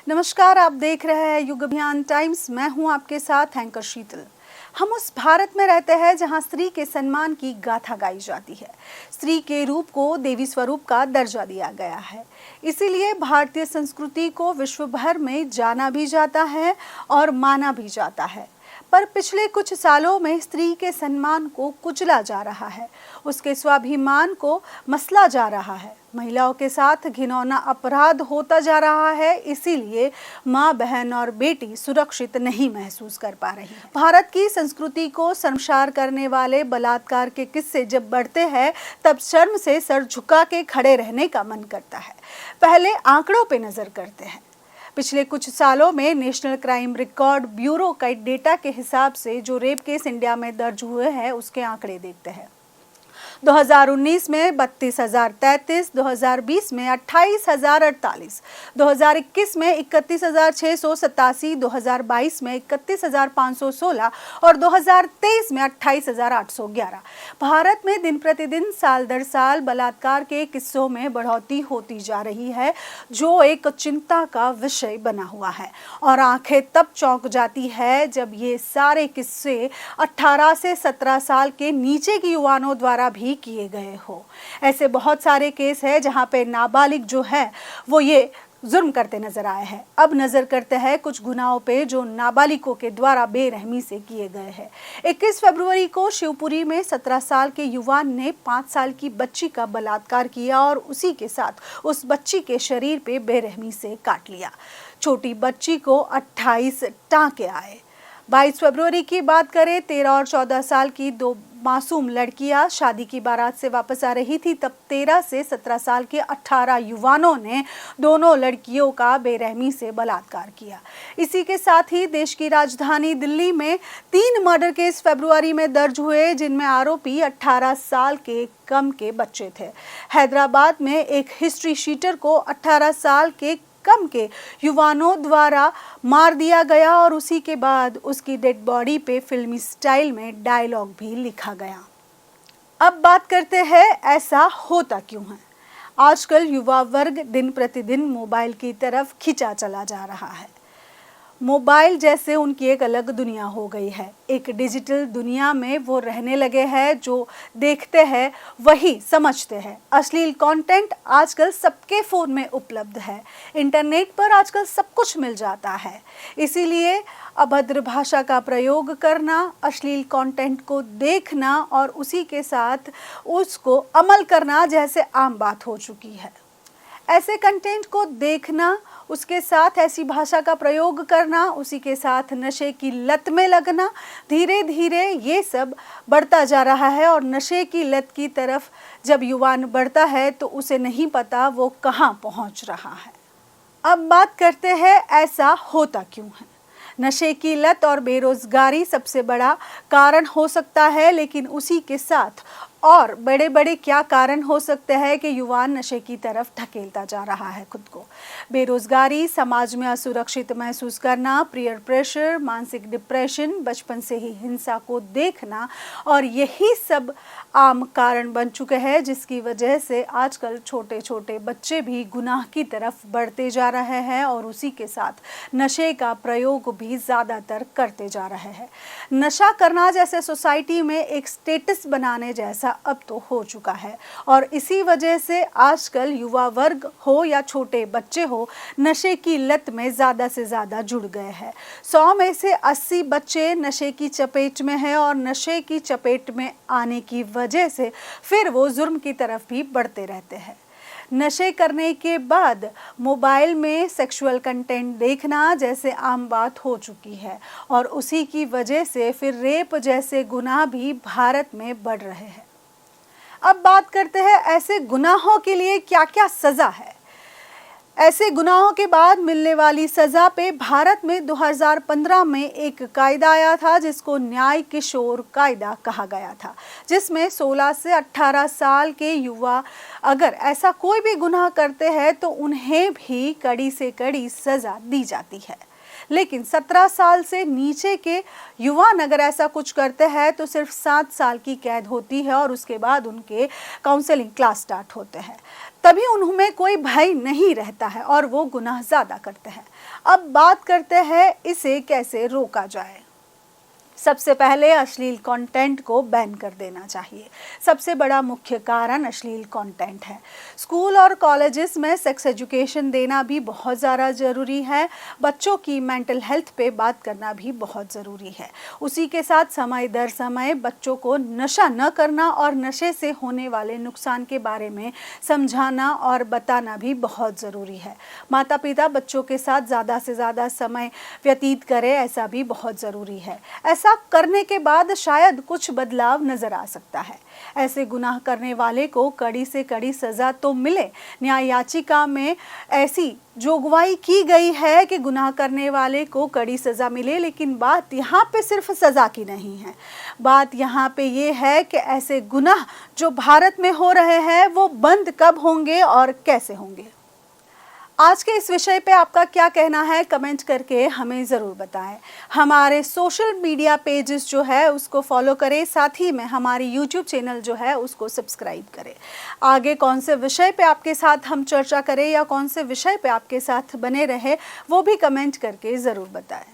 नमस्कार, आप देख रहे हैं युग अभियान टाइम्स। मैं हूं आपके साथ एंकर शीतल। हम उस भारत में रहते हैं जहां स्त्री के सम्मान की गाथा गाई जाती है। स्त्री के रूप को देवी स्वरूप का दर्जा दिया गया है। इसीलिए भारतीय संस्कृति को विश्व भर में जाना भी जाता है और माना भी जाता है। पर पिछले कुछ सालों में स्त्री के सम्मान को कुचला जा रहा है, उसके स्वाभिमान को मसला जा रहा है, महिलाओं के साथ घिनौना अपराध होता जा रहा है। इसीलिए माँ, बहन और बेटी सुरक्षित नहीं महसूस कर पा रही है। भारत की संस्कृति को शर्मसार करने वाले बलात्कार के किस्से जब बढ़ते हैं, तब शर्म से सर झुका के खड़े रहने का मन करता है। पहले आंकड़ों पे नजर करते हैं। पिछले कुछ सालों में नेशनल क्राइम रिकॉर्ड ब्यूरो का डेटा के हिसाब से जो रेप केस इंडिया में दर्ज हुए हैं, उसके आंकड़े देखते हैं। 2019 में 32,033, 2020 में 28,048, 2021 में 31,687, 2022 में 31,516 और 2023 में 28,811। भारत में दिन प्रतिदिन साल दर साल बलात्कार के किस्सों में बढ़ोतरी होती जा रही है, जो एक चिंता का विषय बना हुआ है। और आंखें तब चौंक जाती है जब ये सारे किस्से 18 से 17 साल के नीचे के युवाओं द्वारा भी किए गए हो। ऐसे बहुत सारे केस हैं जहां पे नाबालिग जो है वो ये जुर्म करते नजर आए हैं। अब नजर करते हैं कुछ गुनाहों पे जो नाबालिगों के द्वारा बेरहमी से किए गए हैं। 21 फरवरी को शिवपुरी में 17 साल के युवा ने 5 साल की बच्ची का बलात्कार किया और उसी के साथ उस बच्ची के शरीर पे बेरहमी से काट लिया। छोटी बच्ची को 28 टांके आए। 22 फरवरी की बात करें, 13 और 14 साल की दो मासूम लड़कियां शादी की बारात से वापस आ रही थी, तब 13 से 17 साल के 18 युवाओं ने दोनों लड़कियों का बेरहमी से बलात्कार किया। इसी के साथ ही देश की राजधानी दिल्ली में 3 मर्डर केस फरवरी में दर्ज हुए, जिनमें आरोपी 18 साल के कम के बच्चे थे। हैदराबाद में एक हिस्ट्री शीटर को 18 साल के कम के युवाओं द्वारा मार दिया गया और उसी के बाद उसकी डेड बॉडी पे फिल्मी स्टाइल में डायलॉग भी लिखा गया। अब बात करते हैं, ऐसा होता क्यों है। आजकल युवा वर्ग दिन प्रतिदिन मोबाइल की तरफ खिंचा चला जा रहा है। मोबाइल जैसे उनकी एक अलग दुनिया हो गई है। एक डिजिटल दुनिया में वो रहने लगे हैं। जो देखते हैं वही समझते हैं। अश्लील कंटेंट आजकल सबके फ़ोन में उपलब्ध है। इंटरनेट पर आजकल सब कुछ मिल जाता है। इसीलिए अभद्र भाषा का प्रयोग करना, अश्लील कंटेंट को देखना और उसी के साथ उसको अमल करना जैसे आम बात हो चुकी है। ऐसे कंटेंट को देखना, उसके साथ ऐसी भाषा का प्रयोग करना, उसी के साथ नशे की लत में लगना, धीरे धीरे ये सब बढ़ता जा रहा है। और नशे की लत की तरफ जब युवान बढ़ता है तो उसे नहीं पता वो कहाँ पहुँच रहा है। अब बात करते हैं, ऐसा होता क्यों है। नशे की लत और बेरोजगारी सबसे बड़ा कारण हो सकता है, लेकिन उसी के साथ और बड़े बड़े क्या कारण हो सकते हैं कि युवा नशे की तरफ धकेलता जा रहा है खुद को। बेरोजगारी, समाज में असुरक्षित महसूस करना, पीयर प्रेशर, मानसिक डिप्रेशन, बचपन से ही हिंसा को देखना, और यही सब आम कारण बन चुके हैं, जिसकी वजह से आजकल छोटे छोटे बच्चे भी गुनाह की तरफ बढ़ते जा रहे हैं और उसी के साथ नशे का प्रयोग भी ज़्यादातर करते जा रहे हैं। नशा करना जैसे सोसाइटी में एक स्टेटस बनाने जैसा अब तो हो चुका है और इसी वजह से आजकल युवा वर्ग हो या छोटे बच्चे हो, नशे की लत में ज़्यादा से ज़्यादा जुड़ गए हैं। 100 में से 80 बच्चे नशे की चपेट में हैं और नशे की चपेट में आने की वजह से फिर वो जुर्म की तरफ भी बढ़ते रहते हैं। नशे करने के बाद मोबाइल में सेक्सुअल कंटेंट देखना जैसे आम बात हो चुकी है और उसी की वजह से फिर रेप जैसे गुनाह भी भारत में बढ़ रहे हैं। अब बात करते हैं, ऐसे गुनाहों के लिए क्या क्या सज़ा है। ऐसे गुनाहों के बाद मिलने वाली सज़ा पे भारत में 2015 में एक कायदा आया था जिसको न्याय किशोर कायदा कहा गया था, जिसमें 16 से 18 साल के युवा अगर ऐसा कोई भी गुनाह करते हैं तो उन्हें भी कड़ी से कड़ी सज़ा दी जाती है। लेकिन 17 साल से नीचे के युवान अगर ऐसा कुछ करते हैं तो सिर्फ 7 साल की कैद होती है और उसके बाद उनके काउंसलिंग क्लास स्टार्ट होते हैं। तभी उनमें कोई भय नहीं रहता है और वो गुनाह ज़्यादा करते हैं। अब बात करते हैं इसे कैसे रोका जाए। सबसे पहले अश्लील कंटेंट को बैन कर देना चाहिए। सबसे बड़ा मुख्य कारण अश्लील कंटेंट है। स्कूल और कॉलेजेस में सेक्स एजुकेशन देना भी बहुत ज़्यादा ज़रूरी है। बच्चों की मेंटल हेल्थ पे बात करना भी बहुत ज़रूरी है। उसी के साथ समय दर समय बच्चों को नशा न करना और नशे से होने वाले नुकसान के बारे में समझाना और बताना भी बहुत ज़रूरी है। माता पिता बच्चों के साथ ज़्यादा से ज़्यादा समय व्यतीत करें, ऐसा भी बहुत ज़रूरी है। ऐसा करने के बाद शायद कुछ बदलाव नजर आ सकता है। ऐसे गुनाह करने वाले को कड़ी से कड़ी सजा तो मिले। न्याय याचिका में ऐसी जोगवाई की गई है कि गुनाह करने वाले को कड़ी सजा मिले, लेकिन बात यहाँ पे सिर्फ सजा की नहीं है। बात यहाँ पे ये है कि ऐसे गुनाह जो भारत में हो रहे हैं वो बंद कब होंगे और कैसे होंगे। आज के इस विषय पे आपका क्या कहना है, कमेंट करके हमें ज़रूर बताएं। हमारे सोशल मीडिया पेजेस जो है उसको फॉलो करें, साथ ही में हमारी यूट्यूब चैनल जो है उसको सब्सक्राइब करें। आगे कौन से विषय पे आपके साथ हम चर्चा करें या कौन से विषय पे आपके साथ बने रहे वो भी कमेंट करके ज़रूर बताएं।